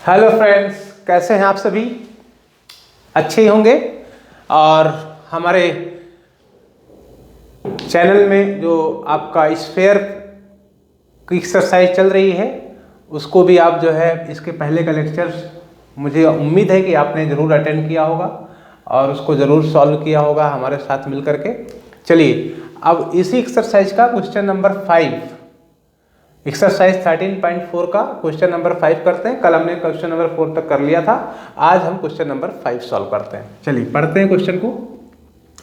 Hello friends, कैसे हैं आप सभी? अच्छे ही होंगे। और हमारे चैनल में जो आपका स्फीयर की एक्सरसाइज चल रही है उसको भी आप जो है इसके पहले का लेक्चर्स मुझे उम्मीद है कि आपने ज़रूर अटेंड किया होगा और उसको ज़रूर सॉल्व किया होगा हमारे साथ मिल करके। चलिए अब इसी एक्सरसाइज का क्वेश्चन नंबर 5, एक्सरसाइज 13.4 का क्वेश्चन नंबर 5 करते हैं। कल हमने क्वेश्चन नंबर 4 तक कर लिया था, आज हम क्वेश्चन नंबर 5 सॉल्व करते हैं। चलिए पढ़ते हैं क्वेश्चन को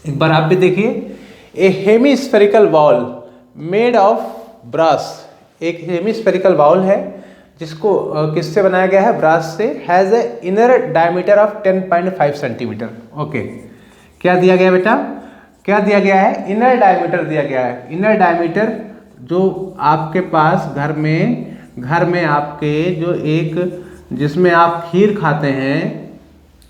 एक बार, आप भी देखिए। A hemispherical bowl made of brass, एक हेमीस्फेरिकल बाउल है जिसको किससे बनाया गया है? ब्रास से। Has a inner diameter of 10.5 centimetre. Okay, क्या दिया गया बेटा? क्या दिया गया है? इनर डायमीटर दिया गया है। इनर डायमीटर जो आपके पास घर में आपके जो एक जिसमें आप खीर खाते हैं,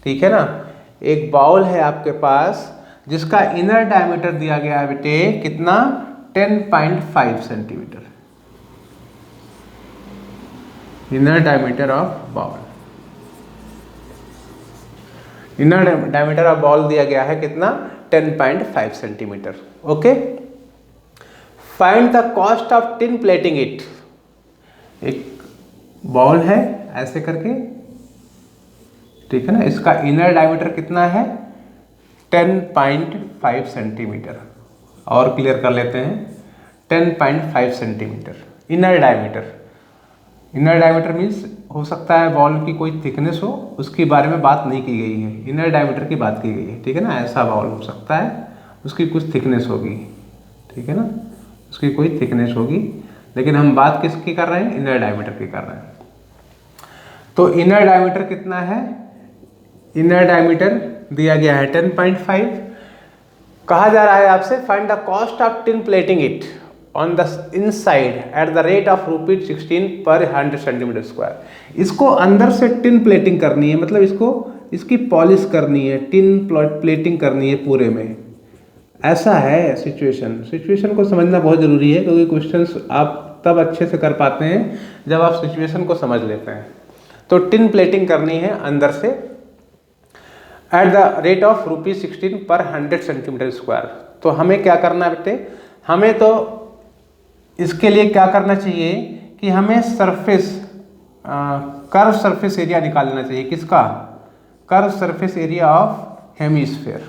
ठीक है ना, एक बाउल है आपके पास जिसका इनर डायमीटर दिया गया है बेटे कितना? 10.5 centimetre. Inner diameter of bowl, inner diameter of bowl दिया गया है कितना? 10.5 centimetre. Okay, find the cost of tin plating it. एक बाउल है ऐसे करके, ठीक है ना, इसका इनर डायमीटर कितना है? 10.5 सेंटीमीटर। और क्लियर कर लेते हैं, 10.5 centimetre inner diameter. Inner diameter means हो सकता है बॉल की कोई थिकनेस हो, उसके बारे में बात नहीं की गई है, इनर डायमीटर की बात की गई है, ठीक है ना। ऐसा बॉल हो सकता है, उसकी कुछ थिकनेस होगी, ठीक है ना, उसकी कोई थिकनेस होगी, लेकिन हम बात किसकी कर रहे हैं? इनर डायमीटर की कर रहे हैं। तो इनर डायमीटर कितना है? इनर डायमीटर दिया गया है 10.5। कहा जा रहा है आपसे find the cost of tin plating it on the inside at the rate of ₹16 पर 100 सेंटीमीटर स्क्वायर। इसको अंदर से टिन प्लेटिंग करनी है, मतलब इसकी पॉलिश करनी है, टिन प्लेटिंग करनी है पूरे में। ऐसा है सिचुएशन को समझना बहुत ज़रूरी है, क्योंकि क्वेश्चंस आप तब अच्छे से कर पाते हैं जब आप सिचुएशन को समझ लेते हैं। तो टिन प्लेटिंग करनी है अंदर से एट द रेट ऑफ ₹16 पर 100 सेंटीमीटर स्क्वायर। तो हमें क्या करना है बेटे? हमें तो इसके लिए क्या करना चाहिए कि हमें कर्व सरफेस एरिया निकालना चाहिए। किसका? Curve surface area of hemisphere.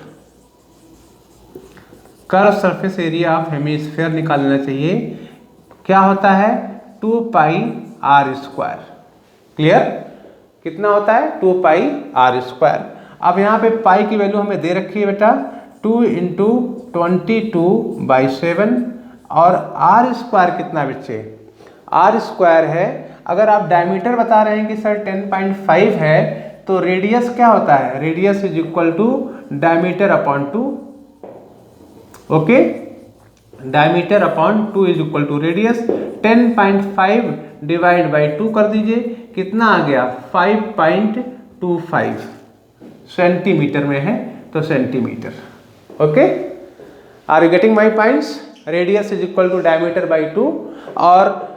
Curve surface area of hemisphere निकालना चाहिए। क्या होता है? 2πr²। क्लियर? कितना होता है? 2πr²। अब यहाँ पे पाई की वैल्यू हमें दे रखी है बेटा 2 × 22/7, और r² कितना बच्चे? r² है। अगर आप डायमीटर बता रहे हैं कि सर 10.5 है, तो रेडियस क्या होता है? Radius is equal to diameter upon 2। Okay, diameter upon 2 is equal to radius. 10.5 divide by 2 कर दीजिए, कितना आ गया? 5.25 सेंटीमीटर में है, तो centimetre. Okay, are you getting my points? Radius is equal to diameter by 2, और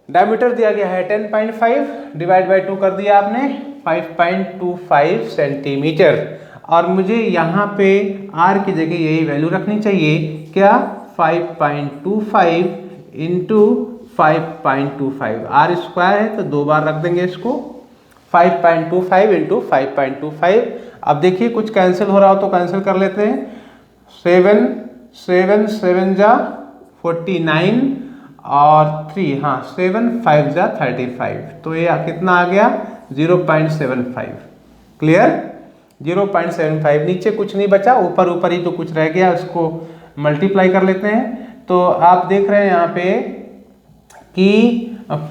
डायमीटर दिया गया है 10.5 डिवाइड बाई 2 कर दिया आपने 5.25 सेंटीमीटर। और मुझे यहाँ पे r की जगह यही वैल्यू रखनी चाहिए, क्या? 5.25 इंटू 5.25। r² है तो 2 बार रख देंगे इसको, 5.25 इंटू 5.25। अब देखिए कुछ कैंसिल हो रहा हो तो कैंसिल कर लेते हैं। 7 7 जा 49 और 3, हाँ 7 5 जा 35, तो ये कितना आ गया? 0.75। क्लियर? 0.75। नीचे कुछ नहीं बचा, ऊपर ही तो कुछ रह गया, उसको मल्टीप्लाई कर लेते हैं। तो आप देख रहे हैं यहाँ पे कि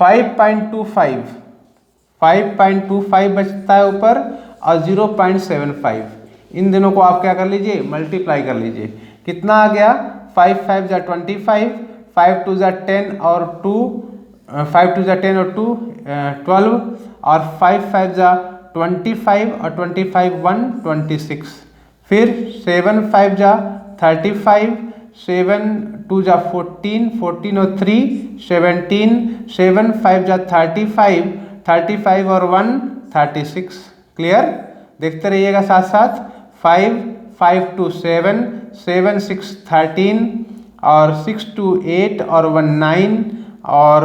5.25 बचता है ऊपर, और 0.75। इन दोनों को आप क्या कर लीजिए? मल्टीप्लाई कर लीजिए। कितना आ गया? 5 5 जा 25, 5 2 जा 10 और 2, 5 2 जा 10 और 2 12, और 5 5 जा 25 और 25 1 26। फिर 7 5 जा 35, 7 2 जा 14, 14 और 3 17, 7 5 जा 35, 35 और 1 36। क्लियर, देखते रहिएगा साथ साथ। 5 5 2 7 7 6 13 और 6 2 8 और 1 9 और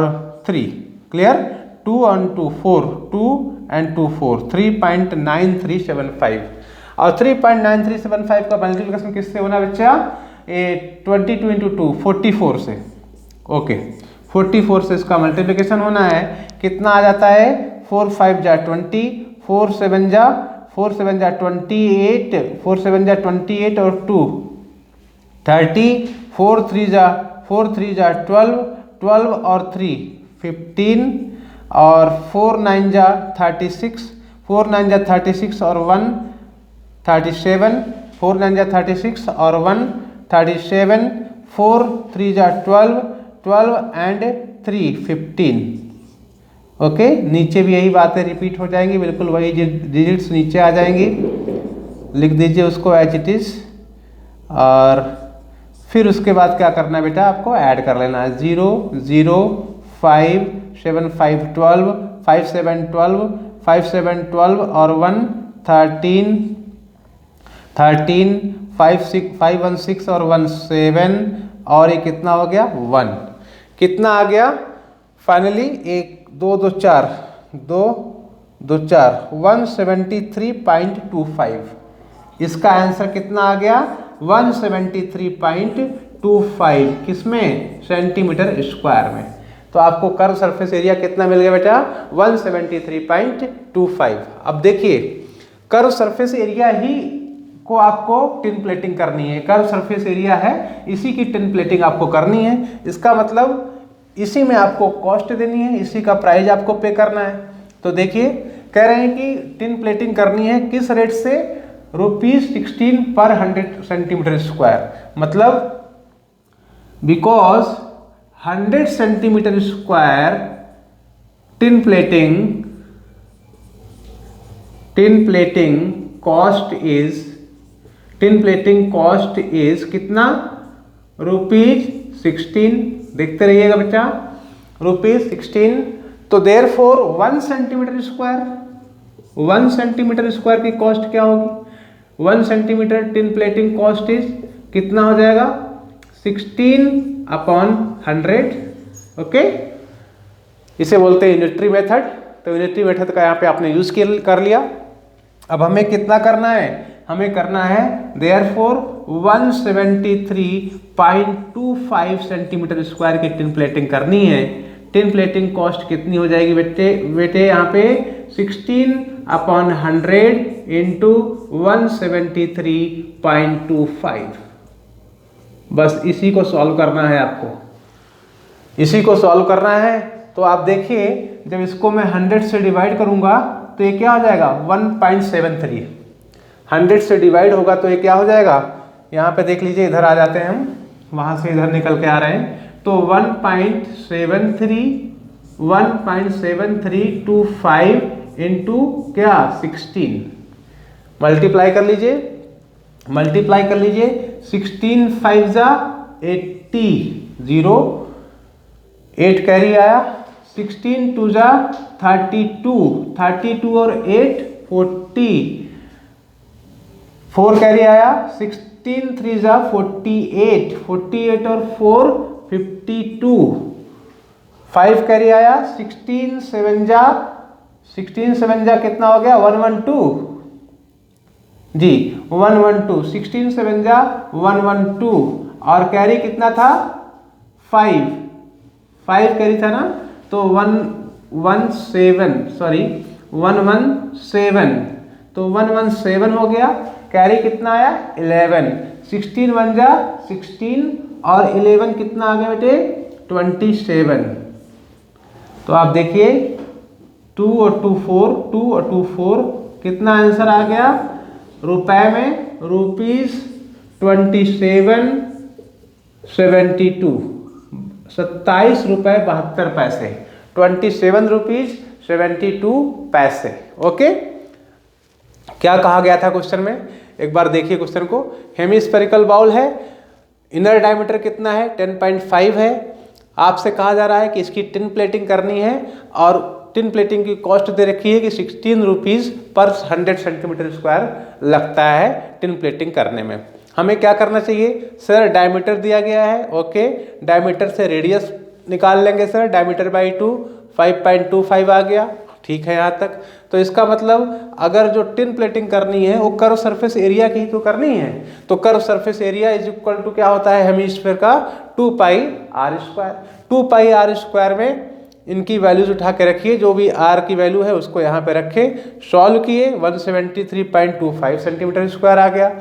3। क्लियर, 2 and 2 4 2 and 2 4 3.9375 और 3.9375 का मल्टीप्लिकेशन किससे होना बच्चा? 22 into 2 44 से। ओके 44 से इसका मल्टीप्लिकेशन होना है। कितना आ जाता है? 4 5 जा 20 4 7 जा 28 4 7 जा 28 और 2 30 4 3 जा 12 12 और 3 15 और 4 9 जा 36 4 9 जा 36 और 1 37 4 9 जा 36 और 1 37 4 3 जा 12 12 एंड 3 15। ओके, नीचे भी यही बातें रिपीट हो जाएंगी, बिल्कुल वही डिजिट्स नीचे आ जाएंगी। लिख दीजिए उसको एज इट इज और फिर उसके बाद क्या करना है बेटा? आपको ऐड कर लेना है। 0 0 5 7 5 12 5 7 12 5 7 12 और 1 13 13 5 6 5 1 6 और 1 7 और ये कितना हो गया? 1। कितना आ गया फाइनली? 1 2 2 4 2 2 4 173.25। इसका आंसर कितना आ गया? 173.25। किसमें? सेंटीमीटर स्क्वायर में। तो आपको कर्व सरफेस एरिया कितना मिल गया बेटा? 173.25। अब देखिए कर्व सरफेस एरिया ही को आपको टिन प्लेटिंग करनी है। कर्व सरफेस एरिया है, इसी की टिन प्लेटिंग आपको करनी है। इसका मतलब इसी में आपको कॉस्ट देनी है, इसी का प्राइस आपको पे करना है। तो देखिए कह रहे हैं कि टिन प्लेटिंग करनी है किस रेट से? ₹16 पर 100 सेंटीमीटर स्क्वायर। मतलब because 100 centimetre square tin plating cost is कितना? ₹16। देखते रहिएगा बच्चा, ₹16। तो देयरफॉर 1 सेंटीमीटर स्क्वायर की कॉस्ट क्या होगी? 1 centimetre tin plating cost is कितना हो जाएगा? 16/100। ओके, इसे बोलते हैं यूनिटरी मेथड। तो यूनिटरी मेथड का यहाँ पे आपने यूज कर लिया। अब हमें कितना करना है? हमें करना है देयरफॉर 173.25 सेंटीमीटर स्क्वायर की टिन प्लेटिंग करनी है। टिन प्लेटिंग कॉस्ट कितनी हो जाएगी बेटे यहाँ पे? 16/100 इंटू 173.25। बस इसी को सॉल्व करना है आपको, इसी को सॉल्व करना है। तो आप देखिए जब इसको मैं 100 से डिवाइड करूंगा तो ये क्या हो जाएगा? 1.73। 100 से डिवाइड होगा तो ये क्या हो जाएगा? यहाँ पे देख लीजिए, इधर आ जाते हैं हम, वहाँ से इधर निकल के आ रहे हैं। तो 1.7325 इंटू क्या? 16। मल्टीप्लाई कर लीजिए 16 5 जा 80 0 8 कैरी आया। 16 2 जा 32 और 8 40 4 कैरी आया। 16 3 जा 48 और 4 52 5 कैरी आया। 16 7 जा कितना हो गया? 112 जी 112। 16 7 जा 112 और कैरी कितना था? 5 कैरी था ना, तो 117 तो 117 हो गया। कैरी कितना आया? 11। 16 1 जा 16 और 11 कितना आ गया बेटे? 27। तो आप देखिए 2 और 2 4 कितना आंसर आ गया? रुपए में ₹27.72 ₹27.72 ₹27.72। ओके, क्या कहा गया था क्वेश्चन में? एक बार देखिए क्वेश्चन को। हेमिस्फेरिकल बाउल है, इनर डायमीटर कितना है? 10.5 है। आपसे कहा जा रहा है कि इसकी टिन प्लेटिंग करनी है और टिन प्लेटिंग की कॉस्ट दे रखी है कि 16 रुपीज़ पर 100 सेंटीमीटर स्क्वायर लगता है टिन प्लेटिंग करने में। हमें क्या करना चाहिए सर, डायमीटर दिया गया है, ओके, डायमीटर से रेडियस निकाल लेंगे सर, डायमीटर बाई 2 5.25 आ गया, ठीक है यहाँ तक। तो इसका मतलब अगर जो टिन प्लेटिंग करनी है वो कर्व सरफेस एरिया की तो करनी है, तो curve surface area is equal to क्या होता है हेमिस्फीयर का 2 pi are square. 2 pi are square में इनकी वैल्यूज उठा के रखिए, जो भी आर की वैल्यू है उसको यहाँ पे रखे, सॉल्व किए 173.25 सेंटीमीटर स्क्वायर आ गया।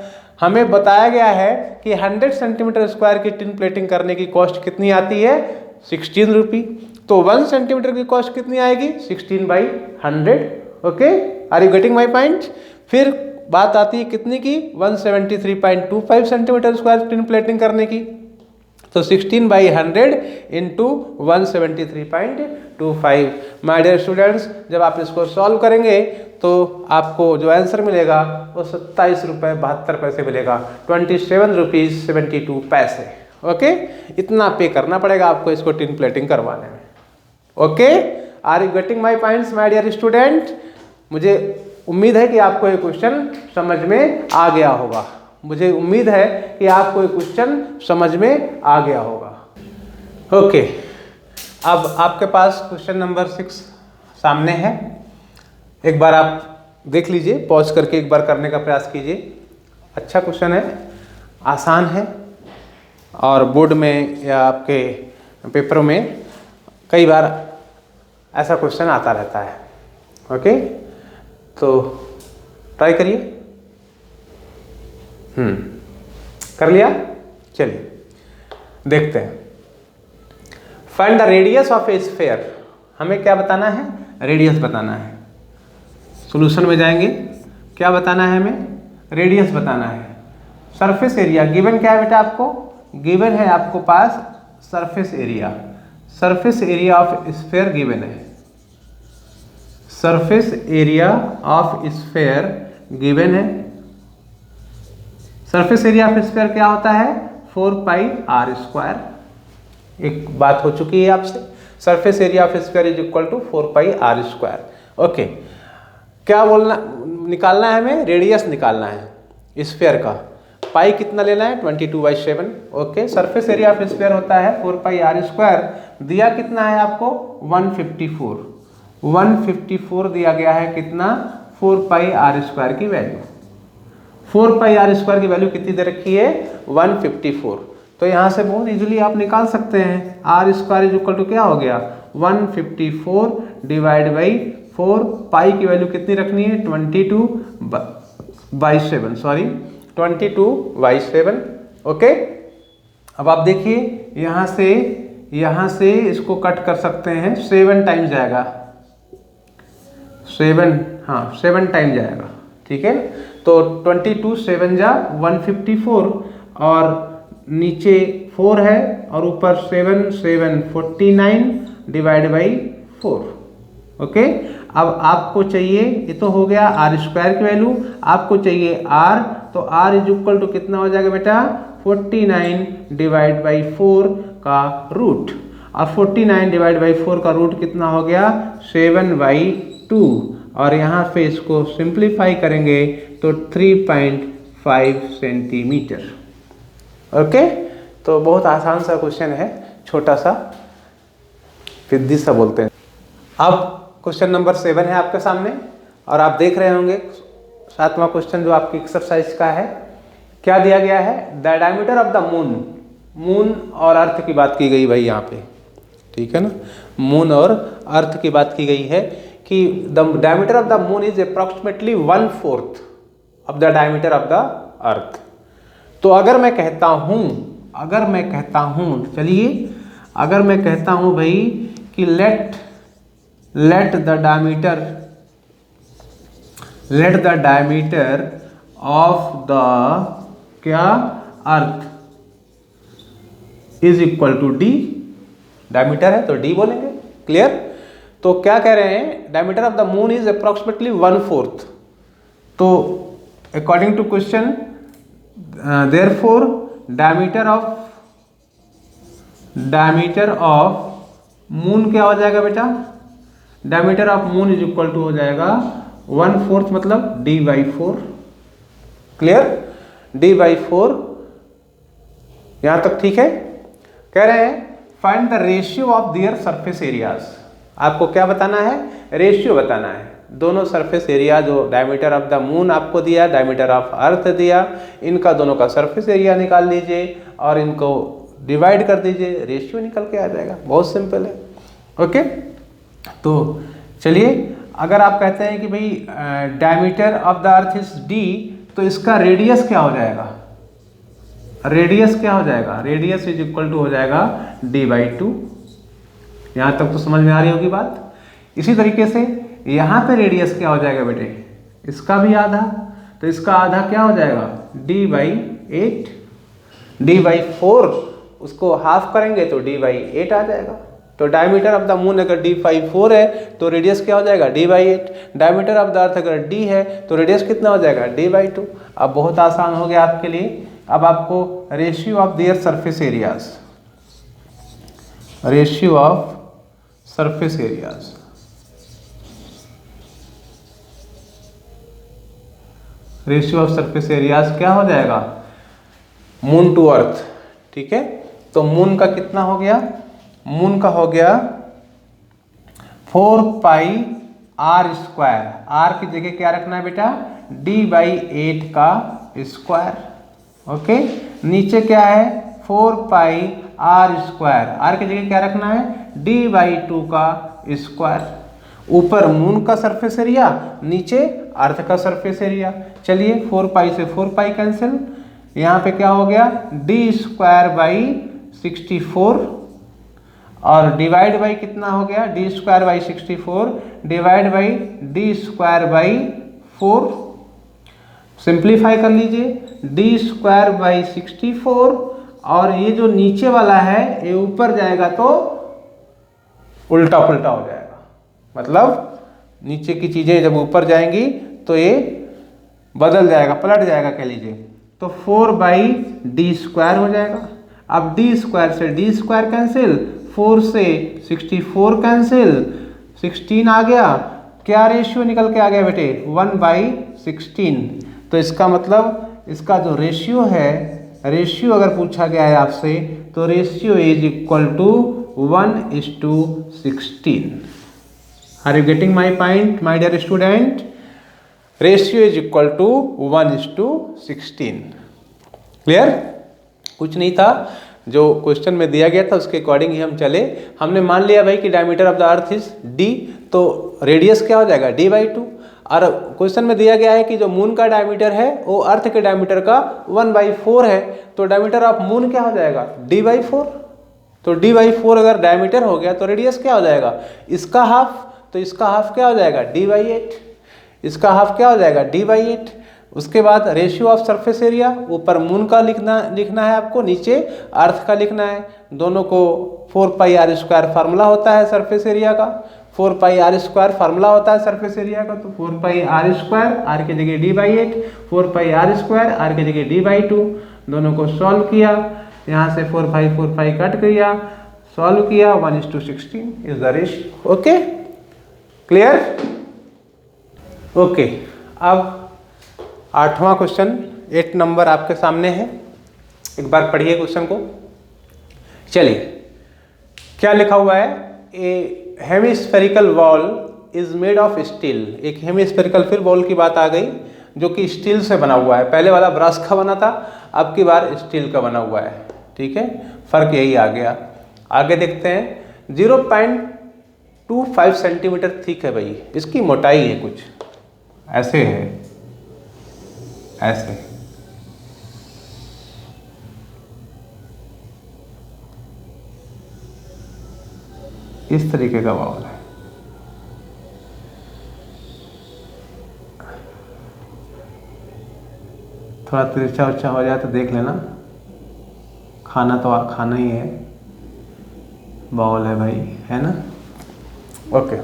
हमें बताया गया है कि 100 सेंटीमीटर स्क्वायर की टिन प्लेटिंग करने की कॉस्ट कितनी आती है 16 रुपी। तो 1 सेंटीमीटर की कॉस्ट कितनी आएगी 16/100। Okay, are you getting my point. फिर बात आती है कितनी की 173.25 सेंटीमीटर स्क्वायर टिन प्लेटिंग करने की। तो 16/100 इंटू 173.25। माय डियर स्टूडेंट्स, जब आप इसको सॉल्व करेंगे तो आपको जो आंसर मिलेगा वो 27 रुपये 72 पैसे मिलेगा, 27 रुपीज़ 72 पैसे। ओके, इतना पे करना पड़ेगा आपको इसको टिन प्लेटिंग करवाने में। Okay, are you getting my points my dear student. मुझे उम्मीद है कि आपको ये क्वेश्चन समझ में आ गया होगा, मुझे उम्मीद है कि आपको ये क्वेश्चन समझ में आ गया होगा। ओके, अब आपके पास क्वेश्चन नंबर 6 सामने है, एक बार आप देख लीजिए, पॉज करके एक बार करने का प्रयास कीजिए। अच्छा क्वेश्चन है, आसान है, और बोर्ड में या आपके पेपरों में कई बार ऐसा क्वेश्चन आता रहता है। ओके, तो ट्राई करिए। कर लिया, चलिए देखते हैं। Find the radius of A sphere. हमें क्या बताना है, रेडियस बताना है। सॉल्यूशन में जाएंगे, क्या बताना है हमें, रेडियस बताना है। सरफेस एरिया गिवन क्या है बेटा आपको, गिवन है आपको पास surface area. Surface area of sphere given है, surface area of sphere given है। सरफेस एरिया ऑफ स्फीयर क्या होता है 4 पाई आर स्क्वायर। एक बात हो चुकी है आपसे, surface area of sphere is equal to 4 pi are square. Okay, क्या बोलना निकालना है हमें, रेडियस निकालना है स्फीयर का। पाई कितना लेना है 22/7। Okay, surface area of sphere होता है 4 पाई आर स्क्वायर। दिया कितना है आपको 154 दिया गया है, कितना 4 पाई आर स्क्वायर की वैल्यू। 4 पाई आर स्क्वायर की वैल्यू कितनी दे रखी है 154। तो यहाँ से बहुत इजीली आप निकाल सकते हैं, R square is equal to क्या हो गया 154 डिवाइड बाई 4। पाई की वैल्यू कितनी रखनी है 22/7, सॉरी 22/7। ओके, अब आप देखिए यहाँ से इसको कट कर सकते हैं, 7 टाइम्स जाएगा, 7 टाइम जाएगा, ठीक है। तो 22 7 जा 154, और नीचे 4 है और ऊपर 7 7 49 डिवाइड बाई 4। ओके, अब आपको चाहिए, ये तो हो गया आर स्क्वायर की वैल्यू, आपको चाहिए आर। तो आर इज इक्वल टू कितना हो जाएगा बेटा 49 डिवाइड बाई 4 का रूट, और 49 डिवाइड बाई 4 का रूट कितना हो गया 7/2, और यहाँ पे इसको सिंप्लीफाई करेंगे तो 3.5 सेंटीमीटर। ओके, तो बहुत आसान सा क्वेश्चन है, छोटा सा, फिद्दी सा बोलते हैं। अब क्वेश्चन नंबर 7 है आपके सामने, और आप देख रहे होंगे 7वां क्वेश्चन जो आपकी एक्सरसाइज का है। क्या दिया गया है, the diameter of the moon और अर्थ की बात की गई भाई यहाँ पे, ठीक है ना, मून और अर्थ की बात की गई है कि the diameter of the moon is approximately 1/4 of the diameter of the earth. तो अगर मैं कहता हूँ चलिए, अगर मैं कहता हूँ भाई कि let the diameter of the क्या earth is equal to D, diameter है तो डी बोलेंगे, क्लियर। तो क्या कह रहे हैं, diameter of the moon is approximately 1/4। तो according to question therefore diameter of moon क्या हो जाएगा बेटा, diameter of moon is equal to हो जाएगा 1/4 मतलब d/4। क्लियर? d/4। यहां तक ठीक है? कह रहे हैं find the ratio of their surface areas. आपको क्या बताना है? रेशियो बताना है। दोनों सरफेस एरिया जो डायमीटर ऑफ द मून आपको दिया, डायमीटर ऑफ अर्थ दिया, इनका दोनों का सरफेस एरिया निकाल लीजिए और इनको डिवाइड कर दीजिए, रेशियो निकल के आ जाएगा। बहुत सिंपल है। ओके, तो चलिए, अगर आप कहते हैं कि भाई diameter of the earth is d, तो इसका रेडियस क्या हो जाएगा? रेडियस क्या हो जाएगा? रेडियस इज इक्वल टू हो जाएगा d/2। यहां तक तो समझ में आ रही होगी बात। इसी तरीके से यहां पे रेडियस क्या हो जाएगा बेटे? इसका भी आधा, तो इसका आधा क्या हो जाएगा? d/8। d/4 उसको हाफ करेंगे तो d/8 आ जाएगा। तो डायमीटर ऑफ द मून अगर d/4 है तो रेडियस क्या हो जाएगा? d/8। Diameter of the earth अगर d है तो रेडियस कितना हो जाएगा? d/2। अब बहुत आसान हो गया आपके लिए। अब आपको ratio of their surface areas, ratio of surface areas, ratio of surface areas क्या हो जाएगा? Moon to earth. ठीक है, तो मून का कितना हो गया? मून का हो गया 4πr²। r की जगह क्या रखना है बेटा? d/8 का स्क्वायर। ओके, नीचे क्या है? 4πr²। r की जगह क्या रखना है? d/2 का स्क्वायर। ऊपर मून का सरफेस एरिया, नीचे अर्थ का सरफेस एरिया। चलिए 4π से 4π कैंसिल, यहाँ पे क्या हो गया? d²/64 और डिवाइड बाई कितना हो गया? d²/64 divide by d²/4। Simplify कर लीजिए, d²/64 और ये जो नीचे वाला है ये ऊपर जाएगा तो उल्टा पुल्टा हो जाएगा। मतलब नीचे की चीजें जब ऊपर जाएंगी तो ये बदल जाएगा, पलट जाएगा कह लीजिए। तो 4/d² हो जाएगा। अब d² से d² कैंसिल, 4 से 64 कैंसिल, 16 आ गया। क्या रेशियो निकल के आ गया बेटे? 1/16। तो इसका मतलब इसका जो रेशियो है, रेशियो अगर पूछा गया है आपसे तो ratio is equal to 1:16। Are you getting my point my dear student? Ratio is equal to 1:16। Clear? कुछ नहीं था, जो क्वेश्चन में दिया गया था उसके अकॉर्डिंग ही हम चले। हमने मान लिया भाई कि diameter of the earth is d, तो रेडियस क्या हो जाएगा? d/2। और क्वेश्चन में दिया गया है कि जो मून का डायमीटर है वो अर्थ के डायमीटर का 1/4 है, तो डायमीटर ऑफ मून क्या हो जाएगा? d/4। तो d/4 अगर डायमीटर हो गया तो रेडियस क्या हो जाएगा? इसका हाफ, तो इसका हाफ क्या हो जाएगा? d/8। इसका हाफ क्या हो जाएगा? d/8। उसके बाद रेशियो ऑफ सरफेस एरिया, ऊपर मून का लिखना है आपको, नीचे अर्थ का लिखना है। दोनों को 4πr² फार्मूला होता है सरफेस एरिया का, 4πr² फार्मूला होता है सरफेस एरिया का। तो 4πr², r की जगह d/8, 4πr², r की जगह d/2। दोनों को सॉल्व किया, यहाँ से 4π कट गया, सॉल्व किया, 1:16 is the ratio. Okay, clear? Okay, अब 8वां क्वेश्चन 8 नंबर आपके सामने है। एक बार पढ़िए क्वेश्चन को। चलिए, क्या लिखा हुआ है? A hemispherical wall is made of steel. एक हेमिस्फेरिकल, फिर वॉल की बात आ गई, जो कि स्टील से बना हुआ है। पहले वाला ब्रश का बना था, अब की बार स्टील का बना हुआ है। ठीक है, फर्क यही आ गया। आगे देखते हैं। 0.25 सेंटीमीटर थिक है भाई, इसकी मोटाई है कुछ ऐसे है, ऐसे। इस तरीके का बाउल है। थोड़ा तिरछा उच्छा हो जाए तो देख लेना, खाना तो खाना ही है, बाउल है भाई, है ना? ओके,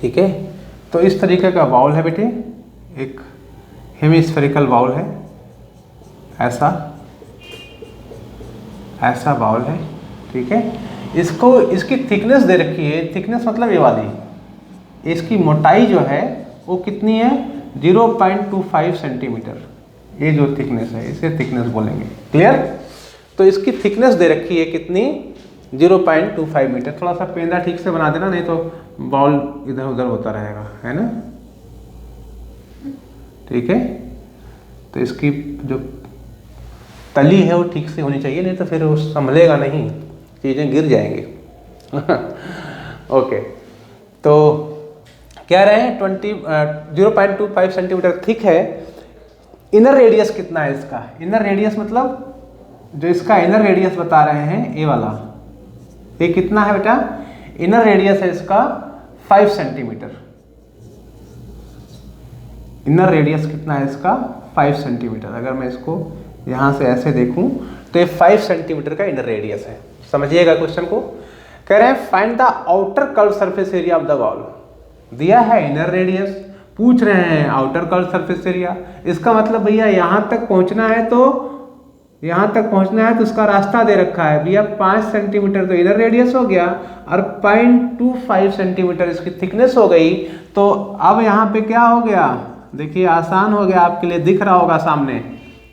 ठीक है। तो इस तरीके का बाउल है बेटे, एक हेमिस्फेरिकल बाउल है, ऐसा ऐसा बाउल है। ठीक है, इसको, इसकी थिकनेस दे रखी है। थिकनेस मतलब ये वाली, इसकी मोटाई जो है वो कितनी है 0.25 सेंटीमीटर। ये जो थिकनेस है इसे थिकनेस बोलेंगे। क्लियर? तो इसकी थिकनेस दे रखी है कितनी 0.25 मीटर। थोड़ा सा पेंदा ठीक से बना देना, नहीं तो बॉल इधर उधर होता रहेगा, है ना। ठीक है, तो इसकी जो तली है वो ठीक से होनी चाहिए, नहीं तो फिर वो संभलेगा नहीं, चीज़ें गिर जाएंगी। ओके, तो कह रहे हैं 0.25 सेंटीमीटर थिक है। इनर रेडियस कितना है इसका? इनर रेडियस मतलब जो इसका इनर रेडियस बता रहे हैं ये वाला, ये कितना है बेटा? इनर रेडियस है इसका 5 सेंटीमीटर। इनर रेडियस कितना है इसका? 5 सेंटीमीटर। अगर मैं इसको यहाँ से ऐसे देखूं तो ये 5 सेंटीमीटर का इनर रेडियस है। समझिएगा क्वेश्चन को। कह रहे हैं find the outer curve surface area of the ball. दिया है इनर रेडियस, पूछ रहे हैं आउटर कर्व सरफेस एरिया। इसका मतलब भैया यहाँ तक पहुँचना है तो उसका रास्ता दे रखा है भैया 5 सेंटीमीटर तो इनर रेडियस हो गया और 0.25 सेंटीमीटर इसकी थिकनेस हो गई। तो अब यहाँ पे क्या हो गया? देखिए आसान हो गया, आपके लिए दिख रहा होगा सामने।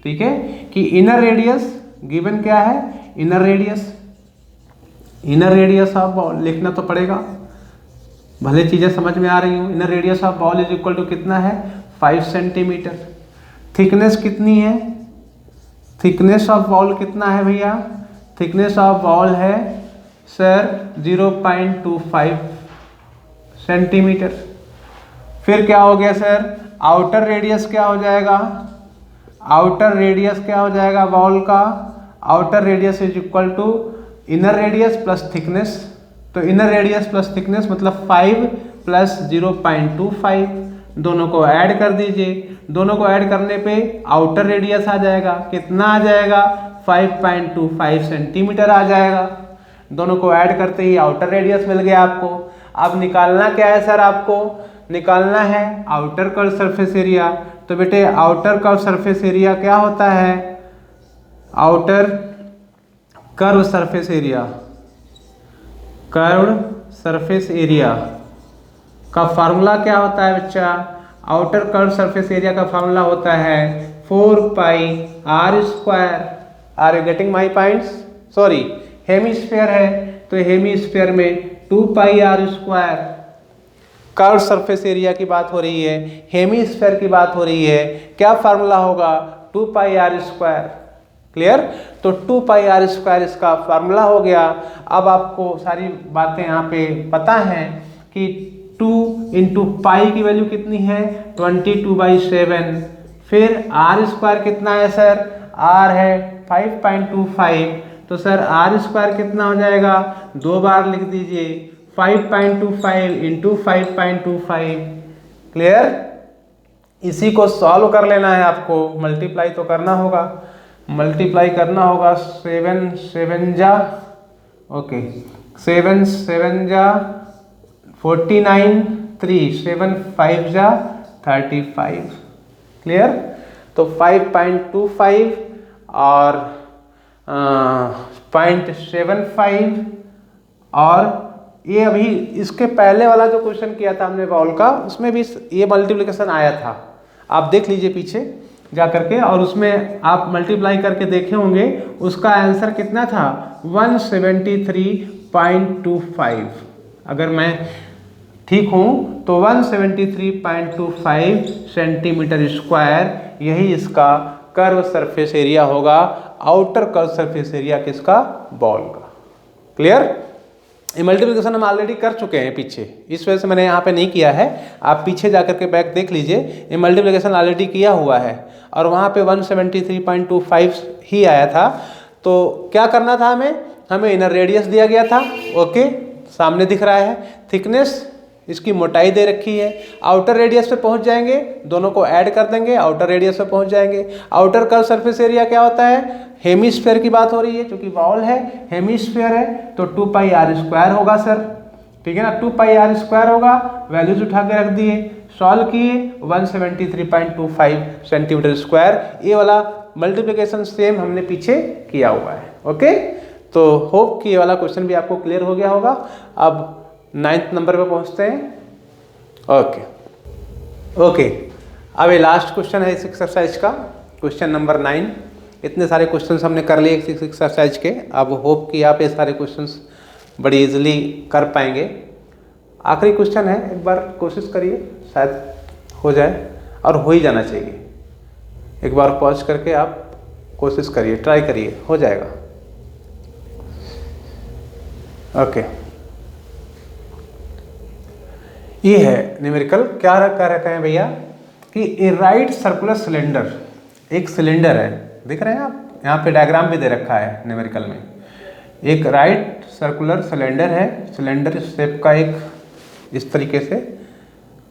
ठीक है कि इनर रेडियस गिवन क्या है? इनर रेडियस ऑफ बॉल लिखना तो पड़ेगा, भले चीजें समझ में आ रही हूँ। Inner radius of ball is equal to कितना है? 5 सेंटीमीटर। थिकनेस कितनी है? थिकनेस ऑफ बॉल कितना है भैया? थिकनेस ऑफ बॉल है सर 0.25 सेंटीमीटर। फिर क्या हो गया सर? आउटर रेडियस क्या हो जाएगा? आउटर रेडियस क्या हो जाएगा बॉल का? Outer radius is equal to inner radius plus thickness. तो इनर रेडियस प्लस थिकनेस मतलब 5 प्लस 0.25, दोनों को ऐड कर दीजिए। दोनों को ऐड करने पे आउटर रेडियस आ जाएगा। कितना आ जाएगा? 5.25 सेंटीमीटर आ जाएगा। दोनों को ऐड करते ही आउटर रेडियस मिल गया आपको। अब निकालना क्या है सर? आपको निकालना है आउटर कर्व सरफेस एरिया। तो बेटे आउटर कर्व सरफेस एरिया क्या होता है? Outer curve surface area, curve surface area का फार्मूला क्या होता है बच्चा? आउटर कर्व सरफेस एरिया का फार्मूला होता है 4 pi are square. Are you getting my points? Sorry, hemisphere है तो हेमीस्फीयर में 2 pi are square. Curve surface area की बात हो रही है, हेमीस्फीयर की बात हो रही है, क्या फार्मूला होगा? 2 पाई आर स्क्वायर। क्लियर? तो 2 पाई आर स्क्वायर इसका फार्मूला हो गया। अब आपको सारी बातें यहाँ पे पता हैं कि 2 इंटू पाई की वैल्यू कितनी है? 22/7। फिर आर स्क्वायर कितना है सर? आर है 5.25। तो सर आर स्क्वायर कितना हो जाएगा? 2 बार लिख दीजिए, 5.25 इंटू 5.25। क्लियर? इसी को सॉल्व कर लेना है आपको, मल्टीप्लाई तो करना होगा। मल्टीप्लाई करना होगा 7 7 जा, ओके 7 7 जा 49, 3 7 5 जा 35। क्लियर? तो 5.25 और 0.75 और ये अभी इसके पहले वाला जो क्वेश्चन किया था हमने बॉल का, उसमें भी ये मल्टीप्लिकेशन आया था। आप देख लीजिए पीछे जा करके, और उसमें आप मल्टीप्लाई करके देखे होंगे, उसका आंसर कितना था? 173.25। अगर मैं ठीक हूँ तो 173.25 सेंटीमीटर स्क्वायर, यही इसका कर्व सरफेस एरिया होगा। आउटर कर्व सरफेस एरिया किसका? बॉल का। क्लियर? ये मल्टीप्लिकेशन हम ऑलरेडी कर चुके हैं पीछे, इस वजह से मैंने यहाँ पे नहीं किया है। आप पीछे जाकर के बैक देख लीजिए, ये मल्टीप्लिकेशन ऑलरेडी किया हुआ है और वहाँ पे 173.25 ही आया था। तो क्या करना था हमें इनर रेडियस दिया गया था, ओके सामने दिख रहा है। थिकनेस इसकी मोटाई दे रखी है। आउटर रेडियस पे पहुँच जाएंगे, दोनों को ऐड कर देंगे, आउटर रेडियस पे पहुँच जाएंगे। आउटर कर्व सरफेस एरिया क्या होता है? हेमीस्फीयर की बात हो रही है, क्योंकि बॉल है हेमीस्फीयर है, तो 2 पाई आर स्क्वायर होगा सर। ठीक है ना? 2 पाई आर स्क्वायर होगा, वैल्यूज उठा के रख दिए, सॉल्व किए, 173.25 सेंटीमीटर स्क्वायर। ये वाला मल्टीप्लिकेशन सेम हमने पीछे किया हुआ है। ओके, तो होप कि ये वाला क्वेश्चन भी आपको क्लियर हो गया होगा। अब 9th नंबर पे पहुँचते हैं। ओके ओके, अब ये लास्ट क्वेश्चन है इस एक्सरसाइज का, क्वेश्चन नंबर 9। इतने सारे क्वेश्चंस हमने कर लिए इस एक्सरसाइज के। अब होप कि आप ये सारे क्वेश्चंस बड़ी इजीली कर पाएंगे। आखिरी क्वेश्चन है, एक बार कोशिश करिए, शायद हो जाए, और हो ही जाना चाहिए। एक बार पॉज करके आप कोशिश करिए, ट्राई करिए, हो जाएगा। ओके, ये है न्यूमेरिकल। क्या कह रखा है भैया कि ए राइट सर्कुलर सिलेंडर, एक सिलेंडर है, दिख रहे हैं आप, यहाँ पे डायग्राम भी दे रखा है न्यूमेरिकल में। एक राइट सर्कुलर सिलेंडर है, सिलेंडर शेप का एक इस तरीके से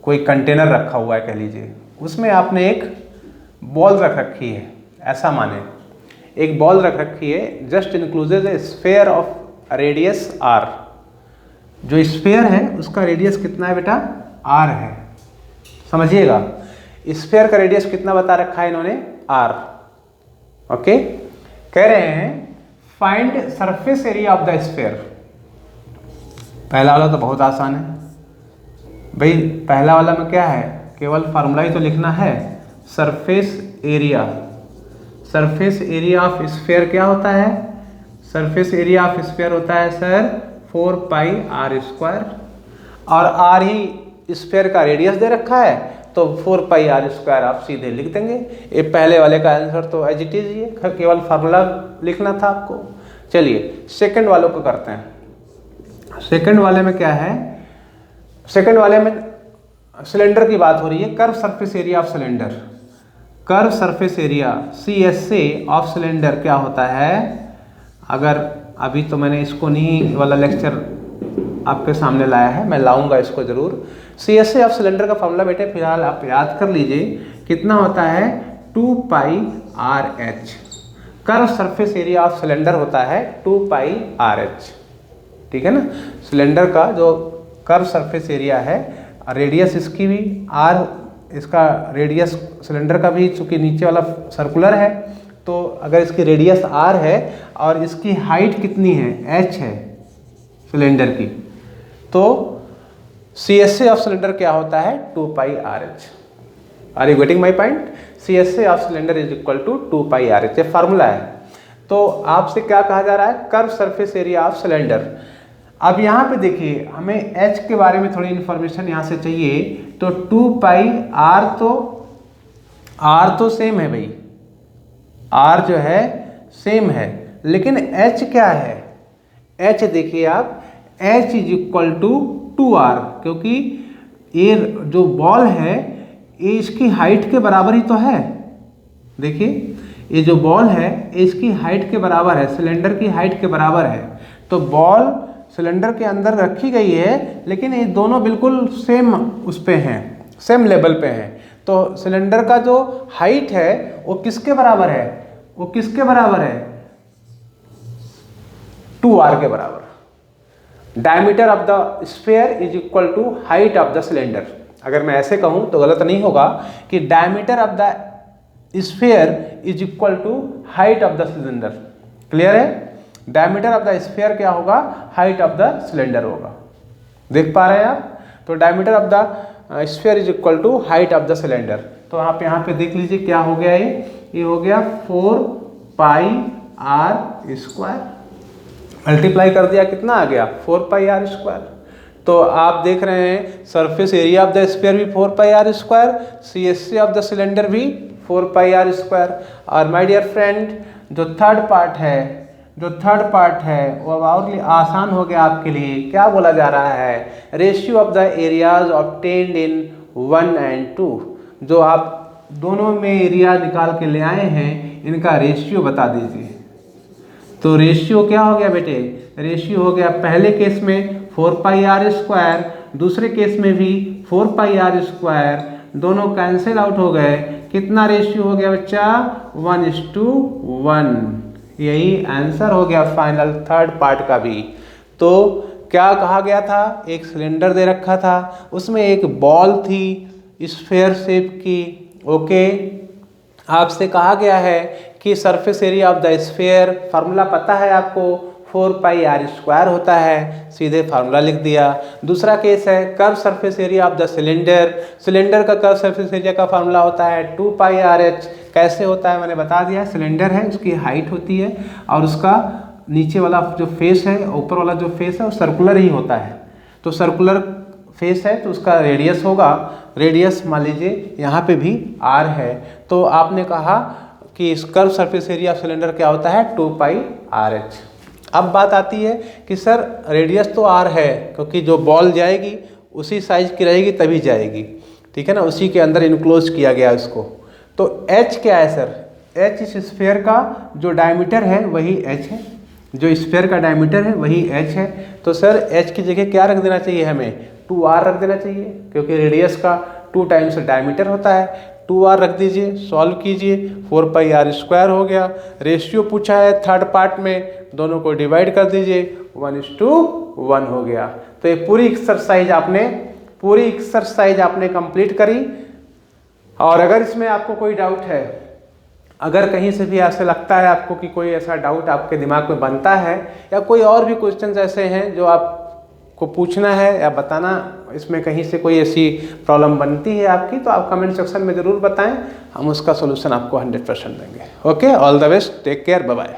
कोई कंटेनर रखा हुआ है कह लीजिए, उसमें आपने एक बॉल रख रखी है, ऐसा माने एक बॉल रख रखी है, just encloses a sphere of radius R. जो स्फेयर है उसका रेडियस कितना है बेटा, आर है, समझिएगा। स्फेयर का रेडियस कितना बता रखा है इन्होंने, आर। ओके, कह रहे हैं find surface area of the sphere. पहला वाला तो बहुत आसान है भाई, पहला वाला में क्या है, केवल फार्मूला ही तो लिखना है, surface area. Surface area of sphere क्या होता है, सरफेस एरिया ऑफ स्फेयर होता है सर 4 पाई आर स्क्वायर, और आर ही स्फेयर का रेडियस दे रखा है, तो 4 पाई आर स्क्वायर आप सीधे लिख देंगे। ये पहले वाले का आंसर तो एज इट इज ही है, केवल फार्मूला लिखना था आपको। चलिए सेकंड वालों को करते हैं। सेकंड वाले में क्या है, सेकंड वाले में सिलेंडर की बात हो रही है, curve surface area of cylinder. Curve surface area CSA of cylinder क्या होता है, अगर अभी तो मैंने इसको नहीं वाला लेक्चर आपके सामने लाया है, मैं लाऊंगा इसको जरूर। CSA ऑफ सिलेंडर का फॉर्मूला बेटे फिलहाल आप याद कर लीजिए, कितना होता है 2 pi RH। Curve surface area of cylinder होता है 2 पाई RH, ठीक है ना। सिलेंडर का जो कर्व सरफेस एरिया है, रेडियस इसकी भी R, इसका रेडियस सिलेंडर का भी, चूंकि नीचे वाला सर्कुलर है, तो अगर इसकी रेडियस R है और इसकी हाइट कितनी है, H है सिलेंडर की, तो CSA ऑफ सिलेंडर क्या होता है 2 pi RH। Are you getting my point, CSA of cylinder is equal to 2 pi RH, ये फार्मूला है। तो आपसे क्या कहा जा रहा है, curve surface area of cylinder. अब यहाँ पे देखिए, हमें H के बारे में थोड़ी इन्फॉर्मेशन यहाँ से चाहिए, तो 2 पाई R तो सेम है भाई, R जो है सेम है, लेकिन H क्या है, H देखिए आप, H is equal to 2R, क्योंकि ये जो बॉल है ये इसकी हाइट के बराबर ही तो है। देखिए ये जो बॉल है इसकी हाइट के बराबर है, सिलेंडर की हाइट के बराबर है, तो बॉल सिलेंडर के अंदर रखी गई है, लेकिन ये दोनों बिल्कुल सेम उस पे हैं, सेम लेवल पे हैं। तो सिलेंडर का जो हाइट है वो किसके बराबर है, वो किसके बराबर है, 2R के बराबर। Diameter of the sphere is equal to height of the cylinder. अगर मैं ऐसे कहूं तो गलत नहीं होगा कि diameter of the sphere is equal to height of the cylinder. Clear है, डायमीटर ऑफ द स्फीयर क्या होगा, हाइट ऑफ द सिलेंडर होगा। देख पा रहे हैं आप, तो diameter of the sphere is equal to height of the cylinder. तो आप यहाँ पे देख लीजिए क्या हो गया, ये हो गया 4 पाई आर स्क्वायर, मल्टीप्लाई कर दिया, कितना आ गया 4 पाई आर स्क्वायर। तो आप देख रहे हैं surface area of the sphere भी 4 pi are square, CSA of the cylinder भी 4 पाई आर स्क्वायर। और माय डियर फ्रेंड, जो थर्ड पार्ट है वो अब और आसान हो गया आपके लिए। क्या बोला जा रहा है, ratio of the areas obtained in 1 and 2। जो आप दोनों में एरिया निकाल के ले आए हैं, इनका रेशियो बता दीजिए। तो रेशियो क्या हो गया बेटे, रेशियो हो गया पहले केस में 4 पाई आर स्क्वायर, दूसरे केस में भी 4 पाई आर स्क्वायर, दोनों कैंसिल आउट हो गए। कितना रेशियो हो गया बच्चा, 1:1। यही आंसर हो गया फाइनल थर्ड पार्ट का भी। तो क्या कहा गया था, एक सिलेंडर दे रखा था, उसमें एक बॉल थी स्फीयर शेप की। ओके, आपसे कहा गया है कि surface area of the sphere, formula पता है आपको 4πr² होता है, सीधे फार्मूला लिख दिया। दूसरा केस है curve surface area of the cylinder. Cylinder का कर्व सरफेस एरिया का फार्मूला होता है 2πrh। कैसे होता है मैंने बता दिया। सिलेंडर है, उसकी हाइट होती है और उसका नीचे वाला जो फेस है, ऊपर वाला जो फेस है वो सर्कुलर ही होता है। तो सर्कुलर फेस है तो उसका रेडियस होगा, रेडियस मान लीजिए यहाँ पे भी r है। तो आपने कहा कि इस curve surface area of cylinder क्या होता है 2πrh। अब बात आती है कि सर रेडियस तो r है, क्योंकि जो बॉल जाएगी उसी साइज की रहेगी तभी जाएगी, ठीक है ना, उसी के अंदर इनक्लोज किया गया इसको। तो h क्या है सर? h इस स्फीयर का जो डायमीटर है वही h है, जो स्फीयर का डायमीटर है वही h है। तो सर h की जगह क्या रख देना चाहिए हमें? 2r रख देना चाहिए, क्योंकि रेडियस का 2 टाइम्स डायमीटर होता है। 2r रख दीजिए, सॉल्व कीजिए, 4πr² हो गया। रेशियो पूछा है थर्ड पार्ट में, दोनों को डिवाइड कर दीजिए, 1:1 हो गया। तो ये पूरी एक्सरसाइज आपने कंप्लीट करी। और अगर इसमें आपको कोई डाउट है, अगर कहीं से भी ऐसे लगता है आपको कि कोई ऐसा डाउट आपके दिमाग में बनता है, या कोई और भी क्वेश्चंस ऐसे हैं जो आपको पूछना है या बताना, इसमें कहीं से कोई ऐसी प्रॉब्लम बनती है आपकी, तो आप कमेंट सेक्शन में ज़रूर बताएं, हम उसका सोल्यूशन आपको 100% देंगे। Okay, all the best, take care, bye bye.